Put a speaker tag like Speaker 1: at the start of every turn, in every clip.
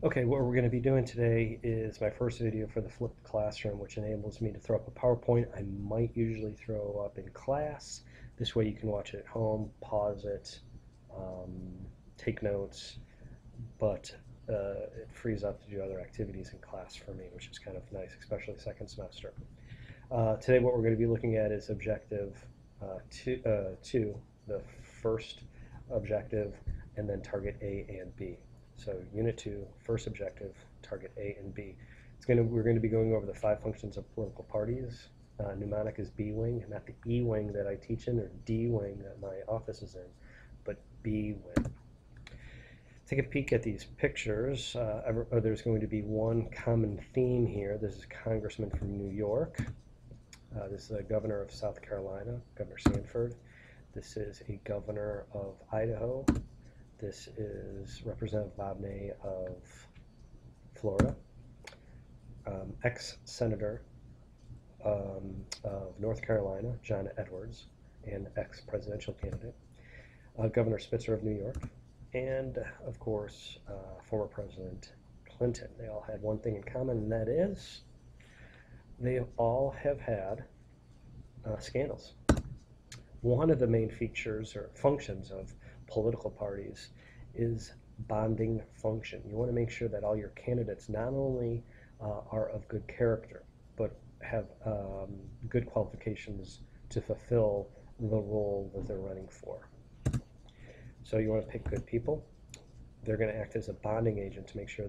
Speaker 1: Okay, what we're going to be doing today is my first video for the flipped classroom, which enables me to throw up a PowerPoint I might usually throw up in class. This way you can watch it at home, pause it, um, take notes, but it frees up to do other activities in class for me, which is kind of nice, especially second semester. Today what we're going to be looking at is objective two, the first objective, and then target A and B. So Unit 2, first objective, target A and B. We're going to be going over the 5 functions of political parties. Mnemonic is B wing, not the E wing that I teach in, or D wing that my office is in, but B wing. Take a peek at these pictures. There's going to be one common theme here. This is a congressman from New York. This is a governor of South Carolina, Governor Sanford. This is a governor of Idaho. This is Representative Bob Ney of Florida, ex-senator of North Carolina, John Edwards, and ex-presidential candidate, Governor Spitzer of New York, and of course, former President Clinton. They all had one thing in common, and that is they all have had scandals. One of the main features or functions of political parties is bonding function. You want to make sure that all your candidates not only are of good character, but have good qualifications to fulfill the role that they're running for. So you want to pick good people. They're going to act as a bonding agent to make sure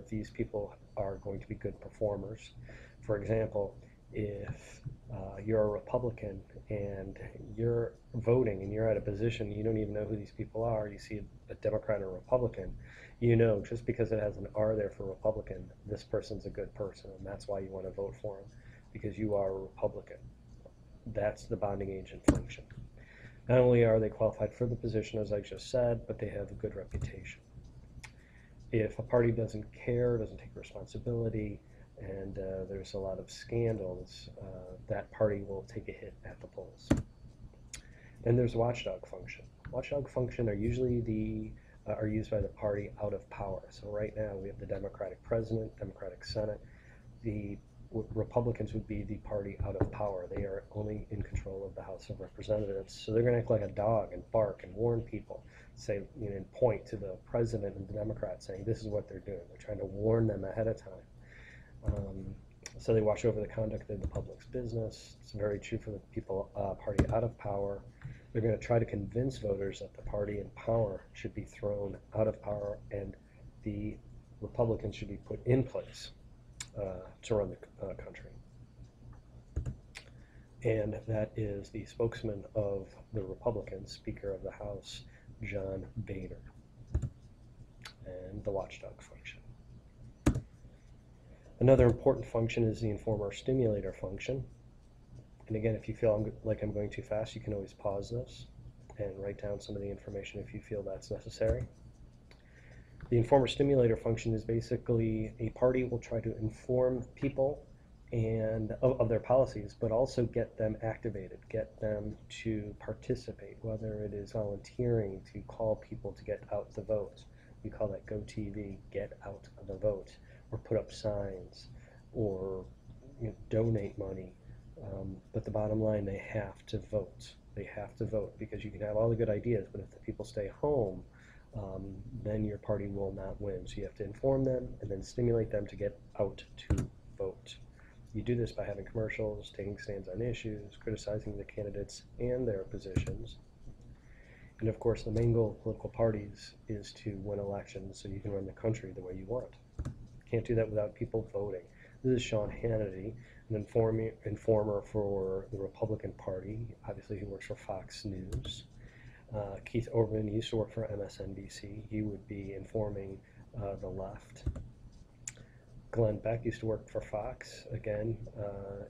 Speaker 1: these people are going to be good performers. For example, if you're a Republican and you're voting and you're at a position you don't even know who these people are, you see a Democrat or a Republican, you know just because it has an R there for Republican, this person's a good person, and that's why you want to vote for him, because you are a Republican. That's the bonding agent function. Not only are they qualified for the position, as I just said, but they have a good reputation. If a party doesn't care, doesn't take responsibility, and there's a lot of scandals, that party will take a hit at the polls. Then there's watchdog function. Watchdog function are usually are used by the party out of power. So right now we have the Democratic president, Democratic Senate. The Republicans would be the party out of power. They are only in control of the House of Representatives. So they're going to act like a dog and bark and warn people, say, and point to the president and the Democrats saying this is what they're doing. They're trying to warn them ahead of time. So they watch over the conduct of the public's business. It's very true for the party out of power. They're going to try to convince voters that the party in power should be thrown out of power and the Republicans should be put in place to run the country. And that is the spokesman of the Republicans, Speaker of the House, John Boehner, and the watchdog function. Another important function is the informer stimulator function. And again, if you feel like I'm going too fast, you can always pause this and write down some of the information if you feel that's necessary. The informer stimulator function is basically a party will try to inform people and of their policies, but also get them activated, get them to participate, whether it is volunteering to call people to get out the vote. We call that GoTV, get out the vote, or put up signs, or donate money. But the bottom line, they have to vote. They have to vote, because you can have all the good ideas, but if the people stay home, then your party will not win. So you have to inform them and then stimulate them to get out to vote. You do this by having commercials, taking stands on issues, criticizing the candidates and their positions. And of course, the main goal of political parties is to win elections so you can run the country the way you want. Can't do that without people voting. This is Sean Hannity, an informer for the Republican Party. Obviously, he works for Fox News. Keith Olbermann used to work for MSNBC. He would be informing the left. Glenn Beck used to work for Fox, again,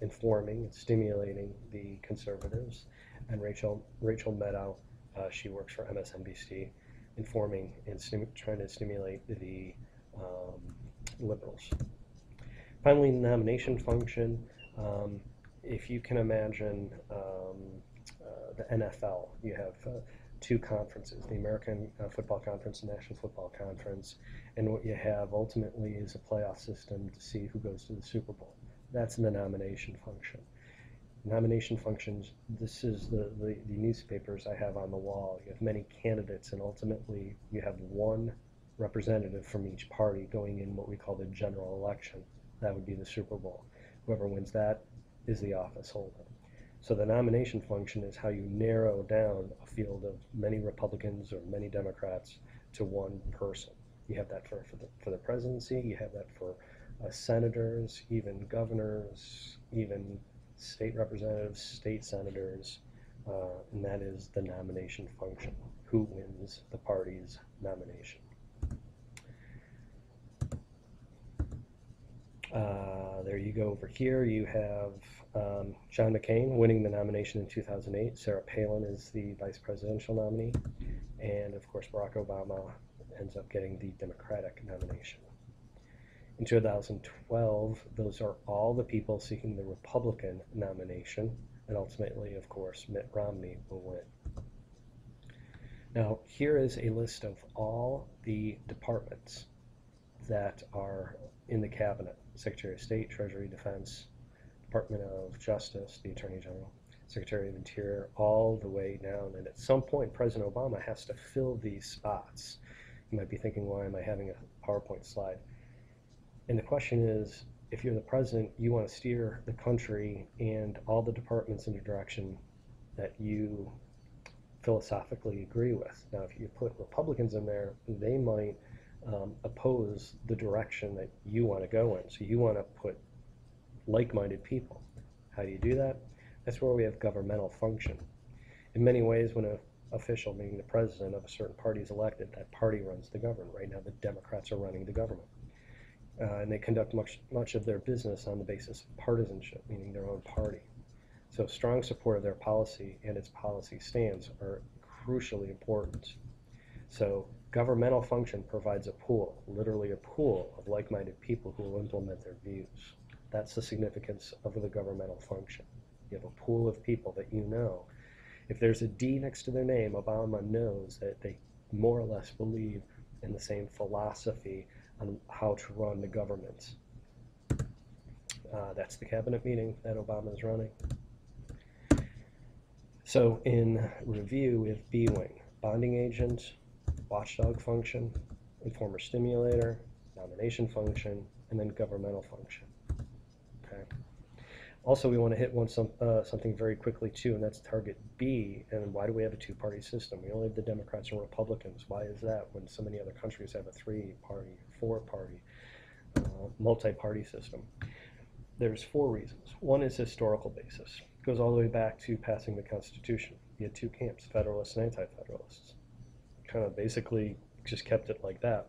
Speaker 1: informing and stimulating the conservatives. And Rachel Maddow, she works for MSNBC, informing and trying to stimulate the liberals. Finally, nomination function. If you can imagine the NFL, you have two conferences, the American Football Conference and National Football Conference, and what you have ultimately is a playoff system to see who goes to the Super Bowl. That's the nomination function. Nomination functions, this is the newspapers I have on the wall. You have many candidates, and ultimately you have one representative from each party going in what we call the general election. That would be the Super Bowl. Whoever wins that is the office holder. So the nomination function is how you narrow down a field of many Republicans or many Democrats to one person. You have that for the presidency, you have that for senators, even governors, even state representatives, state senators, and that is the nomination function. Who wins the party's nomination? There you go. Over here you have John McCain winning the nomination in 2008. Sarah Palin is the vice presidential nominee. And of course Barack Obama ends up getting the Democratic nomination. In 2012, those are all the people seeking the Republican nomination. And ultimately, of course, Mitt Romney will win. Now, here is a list of all the departments that are in the cabinet: Secretary of State, Treasury, Defense, Department of Justice, the Attorney General, Secretary of Interior, all the way down. And at some point, President Obama has to fill these spots. You might be thinking, why am I having a PowerPoint slide? And the question is, if you're the president, you want to steer the country and all the departments in a direction that you philosophically agree with. Now, if you put Republicans in there, they might oppose the direction that you want to go in. So you want to put like-minded people. How do you do that? That's where we have governmental function. In many ways, when an official, meaning the president of a certain party, is elected, that party runs the government. Right now, the Democrats are running the government. And they conduct much of their business on the basis of partisanship, meaning their own party. So strong support of their policy and its policy stands are crucially important. So governmental function provides a pool, literally a pool of like-minded people who will implement their views. That's the significance of the governmental function. You have a pool of people that you know. If there's a D next to their name, Obama knows that they more or less believe in the same philosophy on how to run the government. That's the cabinet meeting that Obama is running. So in review, we have B-Wing: bonding agent, watchdog function, informer stimulator, nomination function, and then governmental function. Okay. Also, we want to hit something very quickly too, and that's target B. And why do we have a two-party system? We only have the Democrats and Republicans. Why is that when so many other countries have a three-party, four-party, multi-party system? There's four reasons. One is historical basis. It goes all the way back to passing the Constitution. You had two camps, Federalists and Anti-Federalists. Kind of basically just kept it like that.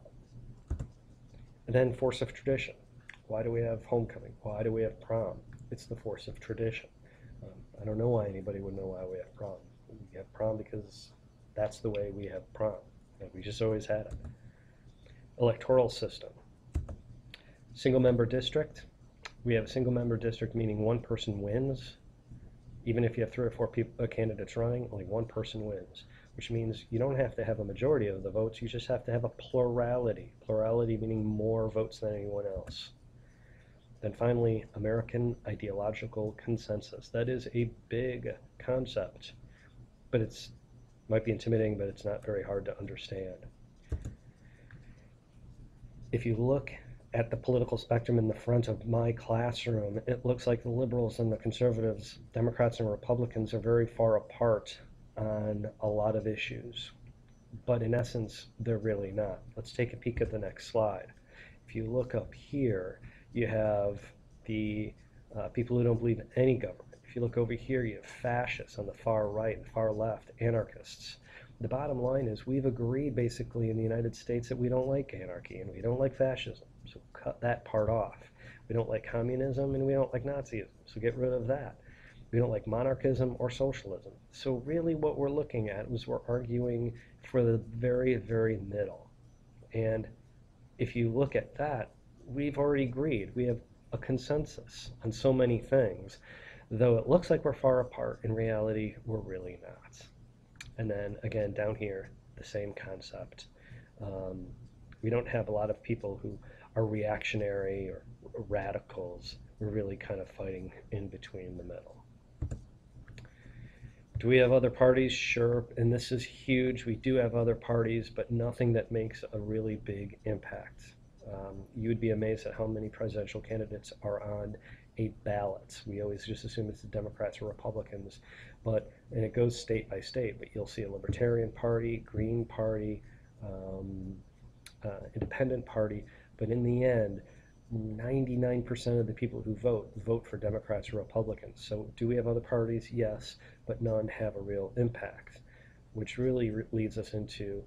Speaker 1: And then force of tradition. Why do we have homecoming? Why do we have prom? It's the force of tradition. I don't know why anybody would know why we have prom. We have prom because that's the way we have prom. And we just always had it. Electoral system. Single-member district. We have a single-member district, meaning one person wins. Even if you have three or four candidates running, only one person wins, which means you don't have to have a majority of the votes. You just have to have a plurality. Plurality meaning more votes than anyone else. Then finally, American ideological consensus. That is a big concept, but it might be intimidating, but it's not very hard to understand. If you look at the political spectrum in the front of my classroom, it looks like the liberals and the conservatives, Democrats and Republicans, are very far apart on a lot of issues. But in essence, they're really not. Let's take a peek at the next slide. If you look up here, you have the people who don't believe in any government. If you look over here, you have fascists on the far right and far left, anarchists. The bottom line is we've agreed basically in the United States that we don't like anarchy and we don't like fascism. So cut that part off. We don't like communism and we don't like Nazism. So get rid of that. We don't like monarchism or socialism. So really what we're looking at is we're arguing for the very, very middle. And if you look at that, we've already agreed. We have a consensus on so many things. Though it looks like we're far apart, in reality, we're really not. And then again, down here, the same concept. Um, we don't have a lot of people who are reactionary or radicals. We're really kind of fighting in between the middle. Do we have other parties? Sure. And this is huge. We do have other parties, but nothing that makes a really big impact. You would be amazed at how many presidential candidates are on a ballot. We always just assume it's the Democrats or Republicans, and it goes state by state, but you'll see a Libertarian Party, Green Party, um, Independent Party, but in the end, 99% of the people who vote for Democrats or Republicans. So, do we have other parties? Yes, but none have a real impact, which really leads us into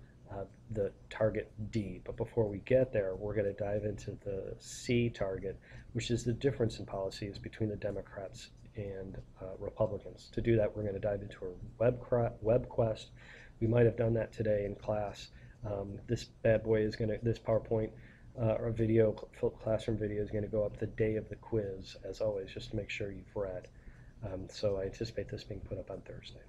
Speaker 1: the target D. But before we get there, we're going to dive into the C target, which is the difference in policies between the Democrats and Republicans. To do that, we're going to dive into a web quest. We might have done that today in class. This bad boy is going to, this PowerPoint or video, classroom video is going to go up the day of the quiz, as always, just to make sure you've read. So I anticipate this being put up on Thursday.